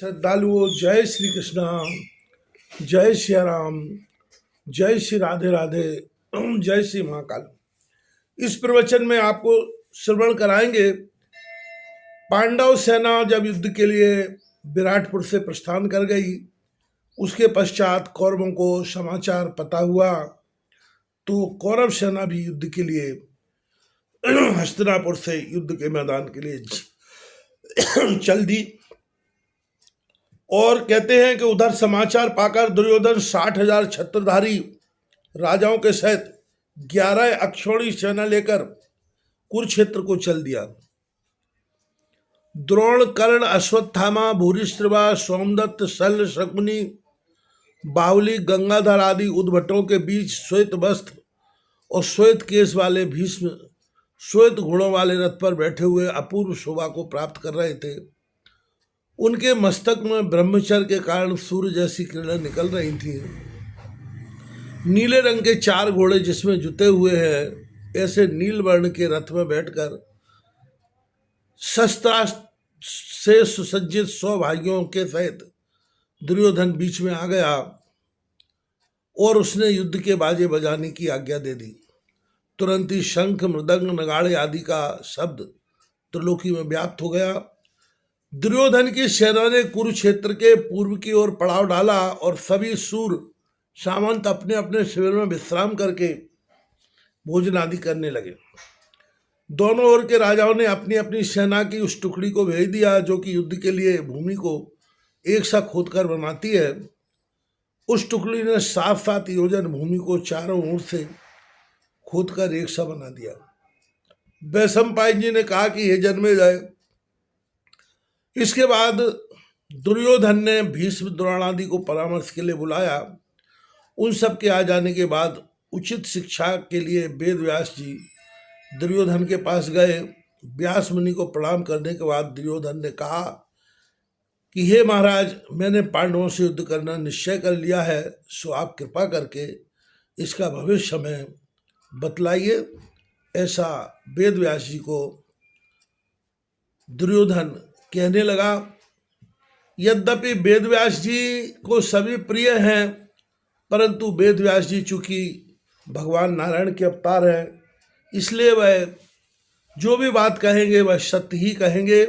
श्रद्धालुओं, जय श्री कृष्णा, जय श्री राम, जय श्री राधे राधे, जय श्री महाकाल। इस प्रवचन में आपको श्रवण कराएंगे पांडव सेना जब युद्ध के लिए विराटपुर से प्रस्थान कर गई, उसके पश्चात कौरवों को समाचार पता हुआ तो कौरव सेना भी युद्ध के लिए हस्तिनापुर से युद्ध के मैदान के लिए चल दी। और कहते हैं कि उधर समाचार पाकर दुर्योधन 60,000 छत्रधारी राजाओं के सहित 11 अक्षौणी सेना लेकर कुरुक्षेत्र को चल दिया। द्रोण, कर्ण, अश्वत्थामा, भूरिश्रवा, सोमदत्त, शल्य, शकुनी, बाहुली, गंगाधर आदि उद्भटों के बीच श्वेत वस्त्र और श्वेत केश वाले भीष्म श्वेत घोड़ों वाले रथ पर बैठे हुए अपूर्व शोभा को प्राप्त कर रहे थे। उनके मस्तक में ब्रह्मचर्य के कारण सूर्य जैसी किरणें निकल रही थी। नीले रंग के 4 घोड़े जिसमें जुते हुए हैं, ऐसे नील वर्ण के रथ में बैठकर शस्त्रास्त्र से सुसज्जित 100 भाइयों के सहित दुर्योधन बीच में आ गया और उसने युद्ध के बाजे बजाने की आज्ञा दे दी। तुरंत ही शंख, मृदंग, नगाड़े आदि का शब्द त्रिलोकी में व्याप्त हो गया। दुर्योधन की सेना ने कुरुक्षेत्र के पूर्व की ओर पड़ाव डाला और सभी सूर सामंत अपने अपने शिविर में विश्राम करके भोजन आदि करने लगे। दोनों ओर के राजाओं ने अपनी अपनी सेना की उस टुकड़ी को भेज दिया जो कि युद्ध के लिए भूमि को एक सा खोदकर बनाती है। उस टुकड़ी ने 7-7 योजन भूमि को चारों ओर से खोदकर एक सा बना दिया। वैशंपायन जी ने कहा कि हे जन्मेजय, इसके बाद दुर्योधन ने भीष्म, द्रोण आदि को परामर्श के लिए बुलाया। उन सब के आ जाने के बाद उचित शिक्षा के लिए वेद व्यास जी दुर्योधन के पास गए। व्यास मुनि को प्रणाम करने के बाद दुर्योधन ने कहा कि हे महाराज, मैंने पांडवों से युद्ध करना निश्चय कर लिया है, सो आप कृपा करके इसका भविष्य हमें बतलाइए। ऐसा वेद व्यास जी को दुर्योधन कहने लगा। यद्यपि वेद व्यास जी को सभी प्रिय हैं, परंतु वेद व्यास जी चूंकि भगवान नारायण के अवतार हैं, इसलिए वह जो भी बात कहेंगे वह सत्य ही कहेंगे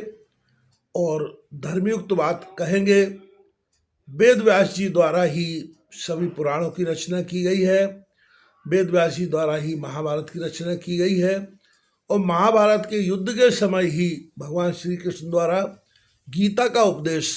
और धर्मयुक्त बात कहेंगे। वेद व्यास जी द्वारा ही सभी पुराणों की रचना की गई है। वेद व्यास जी द्वारा ही महाभारत की रचना की गई है और महाभारत के युद्ध के समय ही भगवान श्री कृष्ण द्वारा गीता का उपदेश